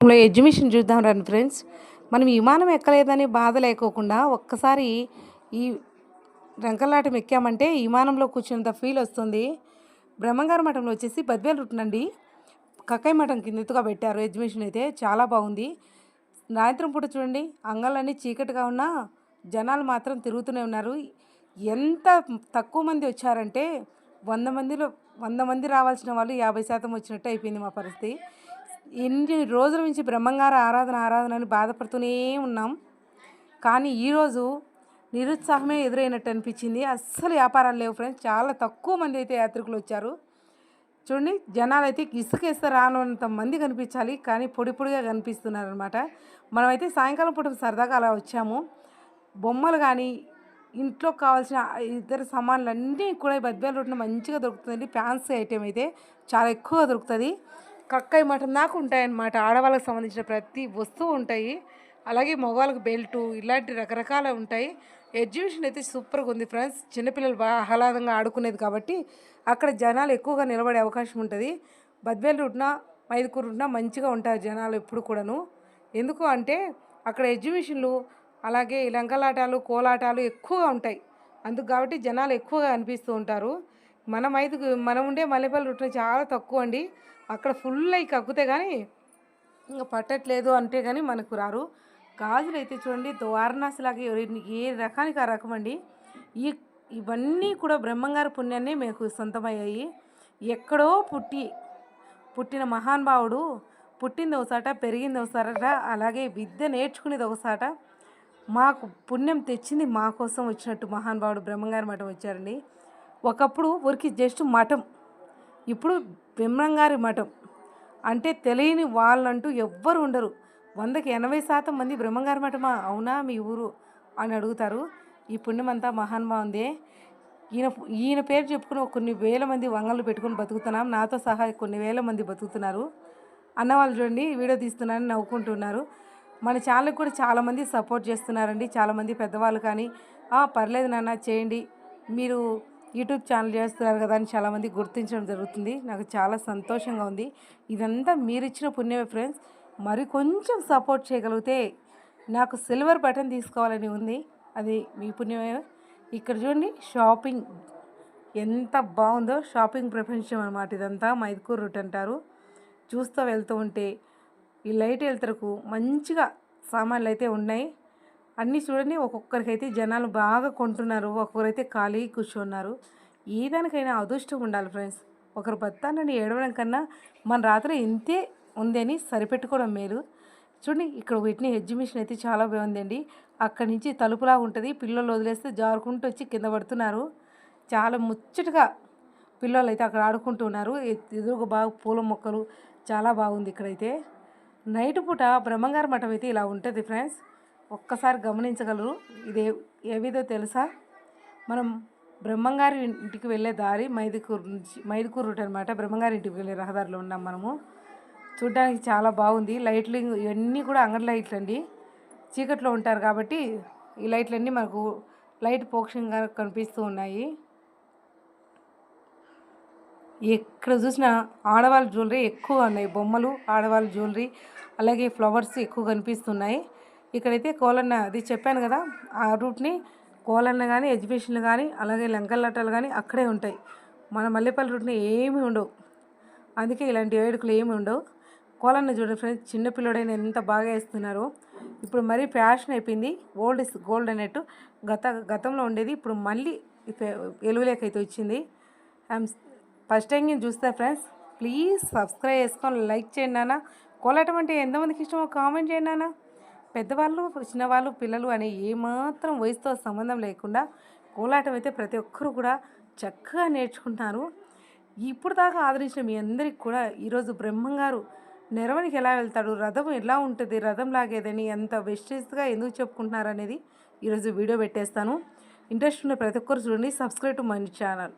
Exhibition చూద్దాం రండి friends. మనం విమానం ఎక్కలేదని బాధ లేకోకుండా ఒక్కసారి ఈ రంకలాటం ఎక్కామంటే విమానంలో కూర్చున్నంత ఫీల్ వస్తుంది. బ్రహ్మంగారి మఠంలో వచ్చేసి బద్వేలు రూట్నండి. కక్కై మఠం కింద ఎత్తుగా పెట్టారు. ఎగ్జిబిషన్ అయితే చాలా బాగుంది. సాయంత్రం పూట చూడండి, అంగళ్ళన్నీ చీకటిగా ఉన్నా జనాలు మాత్రం తిరుగుతూనే ఉన్నారు. ఎంత తక్కువ మంది వచ్చారంటే 100 మంది రావాల్సిన వాళ్ళు 50% వచ్చినట్టు అయిపోయింది మా పరిస్థితి. ఎన్ని రోజుల నుంచి బ్రహ్మంగారి ఆరాధన అని బాధపడుతూనే ఉన్నాం. కానీ ఈరోజు నిరుత్సాహమే ఎదురైనట్టు అనిపించింది. అస్సలు వ్యాపారాలు లేవు ఫ్రెండ్స్. చాలా తక్కువ మంది అయితే యాత్రికులు వచ్చారు. చూడండి, జనాలు అయితే ఇసుకేస్తే రానంత మంది కనిపించాలి, కానీ పొడి పొడిగా కనిపిస్తున్నారు అనమాట. మనమైతే సాయంకాలం పూట సరదాగా అలా వచ్చాము. బొమ్మలు కానీ ఇంట్లో కావాల్సిన ఇతర సామాన్లు అన్నీ కూడా బద్వేలు రోడ్డున మంచిగా దొరుకుతుందండి. ఫ్యాన్సీ ఐటెం అయితే చాలా ఎక్కువగా దొరుకుతుంది. కక్కై మఠం దాకా ఉంటాయన్నమాట. ఆడవాళ్ళకి సంబంధించిన ప్రతి వస్తువు ఉంటాయి. అలాగే మగవాళ్ళకి బెల్టు ఇలాంటి రకరకాల ఉంటాయి. ఎగ్జిబిషన్ అయితే సూపర్గా ఉంది ఫ్రెండ్స్. చిన్నపిల్లలు బాగా ఆహ్లాదంగా ఆడుకునేది కాబట్టి అక్కడ జనాలు ఎక్కువగా నిలబడే అవకాశం ఉంటుంది. బద్వేలు రూట్న మైదుకూరు రూట్న మంచిగా ఉంటారు జనాలు ఎప్పుడు కూడాను. ఎందుకు అంటే అక్కడ ఎగ్జిబిషన్లు అలాగే లంకలాటాలు కోలాటాలు ఎక్కువగా ఉంటాయి. అందుకు కాబట్టి జనాలు ఎక్కువగా అనిపిస్తూ ఉంటారు. మనం ఉండే మల్లెపల్లి రూట్న చాలా తక్కువ అండి. అక్కడ ఫుల్ అయి కక్కుతే కానీ ఇంకా పట్టట్లేదు అంటే కానీ మనకు రారు. గాజులు అయితే చూడండి, వారణాసిలాగా ఏ రకానికి ఆ రకం అండి. ఇవన్నీ కూడా బ్రహ్మంగారి పుణ్యాన్ని మీకు సొంతమయ్యాయి. ఎక్కడో పుట్టిన మహానుభావుడు పుట్టింది ఒకసాట, పెరిగింది ఒకసాట, అలాగే విద్య నేర్చుకునేది ఒకసాట. మాకు పుణ్యం తెచ్చింది మా కోసం వచ్చినట్టు మహానుభావుడు బ్రహ్మంగారి మఠం వచ్చారండి. ఒకప్పుడు ఊరికి జస్ట్ మఠం, ఇప్పుడు బ్రహ్మంగారి మఠం అంటే తెలియని వాళ్ళంటూ ఎవ్వరు ఉండరు. 100కి 80% మంది బ్రహ్మంగారి మఠమా, అవునా మీ ఊరు అని అడుగుతారు. ఈ పుణ్యమంతా మహానుభావుందే. ఈయన పేరు చెప్పుకుని కొన్ని వేల మంది వంగలు పెట్టుకుని బతుకుతున్నాం. నాతో సహా కొన్ని వేల మంది బతుకుతున్నారు. అన్నవాళ్ళు చూడండి, వీడియో తీస్తున్నారని నవ్వుకుంటున్నారు. మన ఛానల్కి కూడా చాలామంది సపోర్ట్ చేస్తున్నారండి. చాలామంది పెద్దవాళ్ళు కానీ పర్లేదు నాన్న చేయండి, మీరు యూట్యూబ్ ఛానల్ చేస్తున్నారు కదా అని చాలామంది గుర్తించడం జరుగుతుంది. నాకు చాలా సంతోషంగా ఉంది. ఇదంతా మీరు ఇచ్చిన పుణ్యమే ఫ్రెండ్స్. మరి కొంచెం సపోర్ట్ చేయగలిగితే నాకు సిల్వర్ బటన్ తీసుకోవాలని ఉంది. అది మీ పుణ్యమే. ఇక్కడ చూడండి, షాపింగ్ ఎంత బాగుందో. షాపింగ్ ప్రపంచం అనమాట ఇదంతా. మైదుకూరు రూట్ అంటారు. చూస్తూ వెళ్తూ ఉంటే ఈ లైట్ వెళ్తరకు మంచిగా సామాన్లు అయితే ఉన్నాయి. అన్నీ చూడండి, ఒక్కొక్కరికైతే జనాలు బాగా కొంటున్నారు, ఒక్కొక్కరైతే ఖాళీ కూర్చున్నారు. ఏదానికైనా అదృష్టం ఉండాలి ఫ్రెండ్స్. ఒకరు బతానని ఏడవడం కన్నా మన రాత్రి ఇంతే ఉందని సరిపెట్టుకోవడం మేలు. చూడండి, ఇక్కడ వీటిని ఎగ్జిబిషన్ అయితే చాలా బాగుందండి. అక్కడి నుంచి తలుపులా ఉంటుంది. పిల్లలు వదిలేస్తే జారుకుంటూ వచ్చి కింద పడుతున్నారు. చాలా ముచ్చటగా పిల్లలు అయితే అక్కడ ఆడుకుంటున్నారు. ఎదురుగా బాగా పూల మొక్కలు చాలా బాగుంది. ఇక్కడైతే నైట్ పూట బ్రహ్మంగారి మఠం అయితే ఇలా ఉంటుంది ఫ్రెండ్స్. ఒక్కసారి గమనించగలరు. ఇది ఏవిదో తెలుసా, మనం బ్రహ్మంగారి ఇంటికి వెళ్ళే దారి మైదుకూరు రూట్ అనమాట. బ్రహ్మంగారి ఇంటికి వెళ్ళే రహదారిలో ఉన్నాం మనము. చూడ్డానికి చాలా బాగుంది. లైట్లు ఇవన్నీ కూడా అంగడి లైట్లు అండి. చీకట్లో ఉంటారు కాబట్టి ఈ లైట్లన్నీ మనకు లైట్ పోక్షంగా కనిపిస్తూ ఉన్నాయి. ఎక్కడ చూసినా ఆడవాళ్ళ జ్యువెలరీ ఎక్కువగా ఉన్నాయి. బొమ్మలు, ఆడవాళ్ళ జ్యువెలరీ, అలాగే ఫ్లవర్స్ ఎక్కువ కనిపిస్తున్నాయి. ఇక్కడైతే కోలన్న, అది చెప్పాను కదా, ఆ రూట్ని కోలన్న కానీ ఎగ్జిబిషన్లు కానీ అలాగే లంకలటాలు కానీ అక్కడే ఉంటాయి. మన మల్లెపల్లి రూట్ని ఏమీ ఉండవు. అందుకే ఇలాంటి వేడుకలు ఏమి ఉండవు. కోలన్న చూడండి ఫ్రెండ్స్, చిన్నపిల్లడైనా ఎంత బాగా వేస్తున్నారో. ఇప్పుడు మరీ ఫ్యాషన్ అయిపోయింది. ఓల్డ్ ఇస్ గోల్డ్ అన్నట్టు. గతంలో ఉండేది ఇప్పుడు మళ్ళీ వెలుగులేకైతే వచ్చింది. ఫస్ట్ టైం నేను చూస్తా ఫ్రెండ్స్. ప్లీజ్ సబ్స్క్రైబ్ చేసుకొని లైక్ చేయండి నాన్న. కోలాటం అంటే ఎంతమందికి ఇష్టమో కామెంట్ చేయండి నాన్న. పెద్దవాళ్ళు, చిన్నవాళ్ళు, పిల్లలు అనే ఏమాత్రం వయసుతో సంబంధం లేకుండా కోలాటం అయితే ప్రతి ఒక్కరు కూడా చక్కగా నేర్చుకుంటున్నారు. ఇప్పుడు దాకా ఆదరించిన మీ అందరికి కూడా ఈరోజు బ్రహ్మంగారు నెరవనికి ఎలా వెళ్తాడు, రథం ఎలా ఉంటుంది, రథం లాగేదని ఎంత వెస్టేజ్గా ఎందుకు చెప్పుకుంటున్నారు అనేది ఈరోజు వీడియో పెట్టేస్తాను. ఇంట్రెస్ట్ ఉన్న ప్రతి ఒక్కరు చూడండి. Subscribe to my channel.